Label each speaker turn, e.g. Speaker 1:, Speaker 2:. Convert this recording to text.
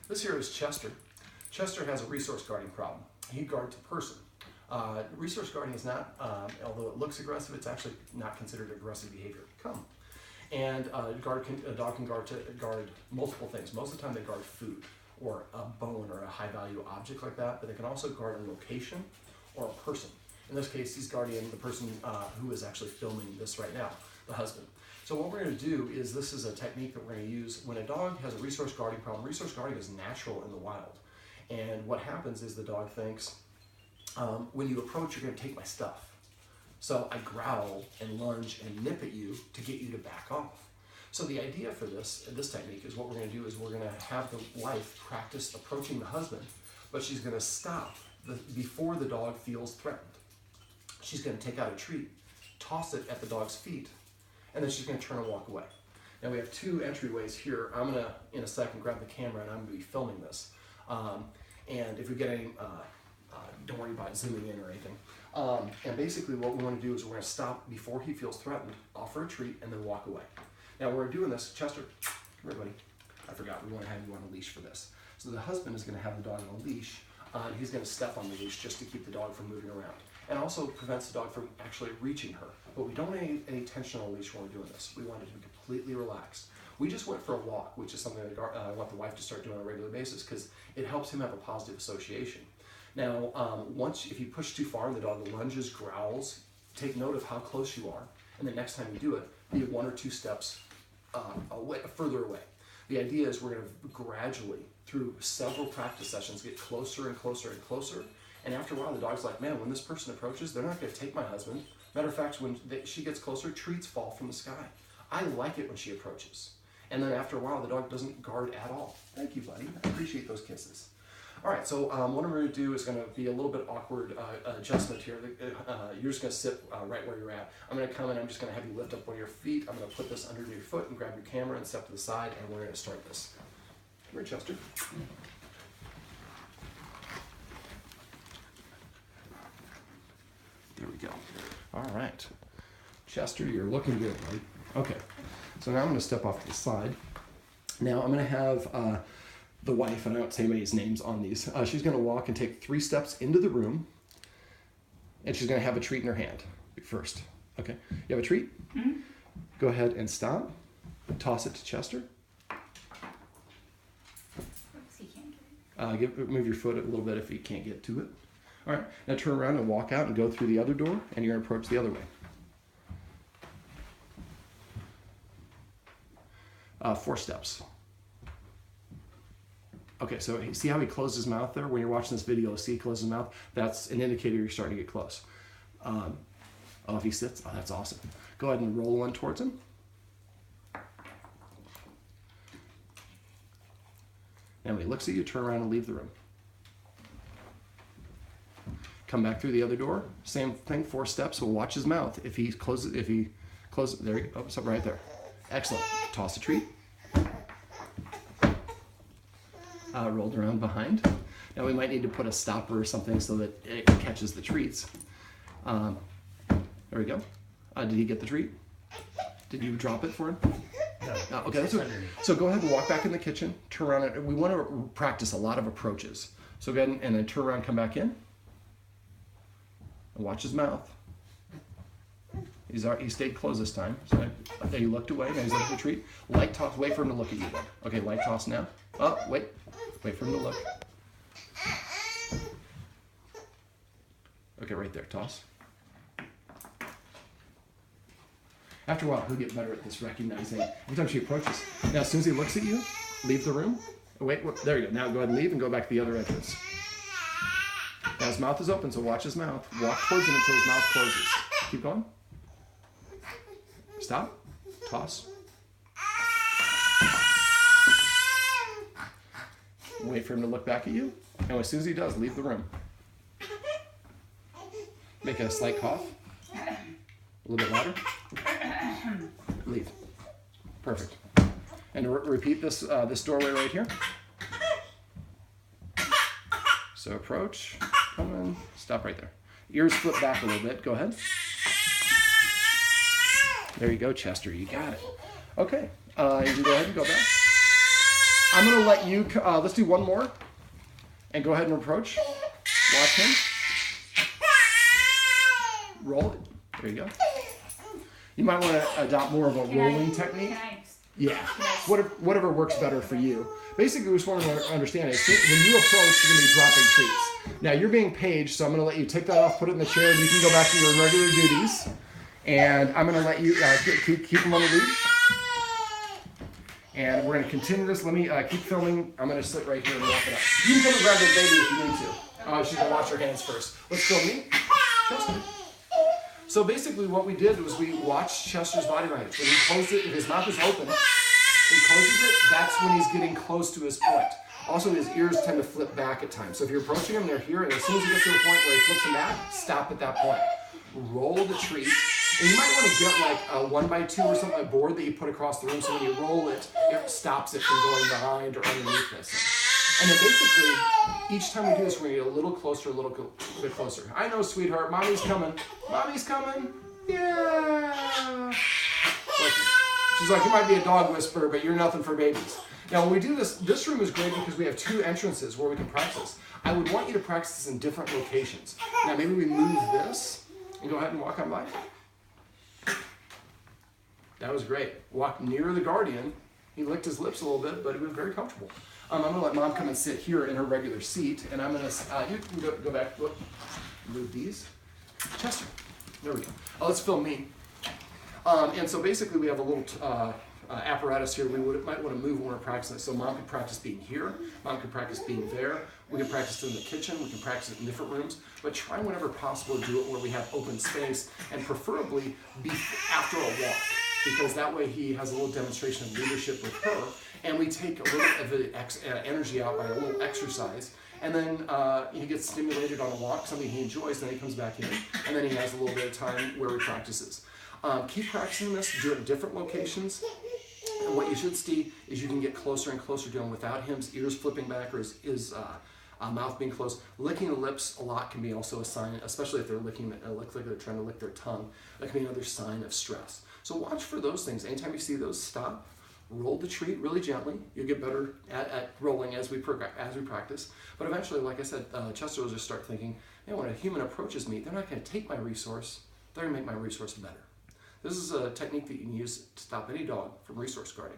Speaker 1: This here is Chester. Chester has a resource guarding problem. He guards a person. Resource guarding is not, although it looks aggressive, it's actually not considered aggressive behavior. Come. And a dog can guard multiple things. Most of the time they guard food or a bone or a high value object like that, but they can also guard a location or a person. In this case, he's guarding the person who is actually filming this right now, the husband. So what we're going to do is, this is a technique that we're going to use when a dog has a resource guarding problem. Resource guarding is natural in the wild. And what happens is the dog thinks, when you approach, you're going to take my stuff. So I growl and lunge and nip at you to get you to back off. So the idea for this technique is, what we're going to do is we're going to have the wife practice approaching the husband, but she's going to stop before the dog feels threatened. She's going to take out a treat, toss it at the dog's feet, and then she's going to turn and walk away. Now we have two entryways here. I'm going to, in a second, grab the camera and I'm going to be filming this. And if we get any, don't worry about zooming in or anything. And basically what we want to do is we're going to stop before he feels threatened, offer a treat, and then walk away. Now we're doing this, Chester, come here buddy. I forgot, we want to have you on a leash for this. So the husband is going to have the dog on a leash. He's going to step on the leash just to keep the dog from moving around. And also prevents the dog from actually reaching her. But we don't want any tension on the leash when we're doing this. We want it to be completely relaxed. We just went for a walk, which is something that I want the wife to start doing on a regular basis because it helps him have a positive association. Now, if you push too far and the dog lunges, growls, take note of how close you are. And the next time you do it, be 1 or 2 steps further away. The idea is we're going to gradually, through several practice sessions, get closer and closer and closer. And after a while, the dog's like, man, when this person approaches, they're not going to take my husband. Matter of fact, when she gets closer, treats fall from the sky. I like it when she approaches. And then after a while, the dog doesn't guard at all. Thank you, buddy. I appreciate those kisses. All right, so what I'm going to do is going to be a little bit awkward adjustment here. You're just going to sit right where you're at. I'm going to come in, I'm just going to have you lift up one of your feet. I'm going to put this under your foot and grab your camera and step to the side, and we're going to start this. Come here, Chester. There we go. All right. Chester, you're looking good, buddy. Okay, so now I'm going to step off to the side. Now I'm going to have the wife, and I don't say anybody's names on these, she's going to walk and take 3 steps into the room, and she's going to have a treat in her hand first. Okay, you have a treat? Mm-hmm. Go ahead and stop. Toss it to Chester.
Speaker 2: He can't get it.
Speaker 1: Move your foot a little bit if you can't get to it. All right, now turn around and walk out and go through the other door, and you're going to approach the other way. 4 steps. Okay, so see how he closed his mouth there? When you're watching this video, see he closed his mouth? That's an indicator you're starting to get close. If he sits, that's awesome. Go ahead and roll one towards him. And when he looks at you, turn around and leave the room. Come back through the other door. Same thing, 4 steps. We'll watch his mouth. If he closes, there you go. Oh, so right there. Excellent. Toss a treat. Rolled around behind. Now we might need to put a stopper or something so that it catches the treats. There we go. Did he get the treat? Did you drop it for him?
Speaker 3: No.
Speaker 1: Okay, that's okay. So go ahead and walk back in the kitchen. Turn around. And we want to practice a lot of approaches. So go ahead and then turn around, come back in. And watch his mouth. He stayed closed this time. So he looked away. Now he's looking at the treat. Light toss. Wait for him to look at you then. Okay, light toss now. Oh, wait. Wait for him to look. Okay, right there. Toss. After a while, he'll get better at this, recognizing every time she approaches. Now, as soon as he looks at you, leave the room. Oh, wait, there you go. Now go ahead and leave and go back to the other entrance. Now his mouth is open, so watch his mouth. Walk towards him until his mouth closes. Keep going. Stop. Toss. Wait for him to look back at you. And as soon as he does, leave the room. Make a slight cough. A little bit louder. Leave. Perfect. And repeat this doorway right here. So approach, come in, stop right there. Ears flip back a little bit. Go ahead. There you go, Chester. You got it. Okay. You can go ahead and go back. I'm going to let you, let's do one more. And go ahead and approach. Watch him. Roll it. There you go. You might want to adopt more of a rolling technique. Yeah, whatever works better for you. Basically, we just want to understand it. When you approach, you're going to be dropping treats. Now, you're being paged, so I'm going to let you take that off, put it in the chair, and you can go back to your regular duties. And I'm going to let you keep them on the leash. And we're going to continue this. Let me keep filming. I'm going to sit right here and wrap it up. You can come and grab the baby if you need to. She's going to wash her hands first. Let's film me. Chester. So basically what we did was we watched Chester's body language. When he closed it, if his mouth is open, he closes it, that's when he's getting close to his point. Also, his ears tend to flip back at times. So if you're approaching him, they're here, and as soon as you get to a point where he flips them back, stop at that point. Roll the treat. And you might want to get like a 1x2 or something, a board that you put across the room, so when you roll it, it stops it from going behind or underneath this. And then basically, each time we do this, we're going to get a little closer, a little bit closer. I know, sweetheart. Mommy's coming. Mommy's coming. Yeah. She's like, you might be a dog whisperer, but you're nothing for babies. Now, when we do this, this room is great because we have 2 entrances where we can practice. I would want you to practice this in different locations. Now, maybe we move this and go ahead and walk on by. That was great. Walk near the guardian. He licked his lips a little bit, but he was very comfortable. I'm going to let Mom come and sit here in her regular seat, and I'm going to, you can go back, look, move these. Chester, there we go. Let's film me. And so basically we have a little apparatus here we might want to move when we're practicing. So Mom could practice being here, Mom could practice being there, we can practice it in the kitchen, we can practice it in different rooms, but try whenever possible to do it where we have open space, and preferably be after a walk, because that way he has a little demonstration of leadership with her, and we take a little of the energy out by a little exercise, and then he gets stimulated on a walk, something he enjoys, then he comes back in, and then he has a little bit of time where he practices. Keep practicing this, do it in different locations, and what you should see is you can get closer and closer to him without his ears flipping back or his mouth being closed. Licking the lips a lot can be also a sign, especially if they're licking, like they're trying to lick their tongue. That can be another sign of stress. So watch for those things. Anytime you see those, stop. Roll the treat really gently. You'll get better at rolling as we practice. But eventually, like I said, Chester will just start thinking, man, when a human approaches me, they're not going to take my resource. They're going to make my resource better. This is a technique that you can use to stop any dog from resource guarding.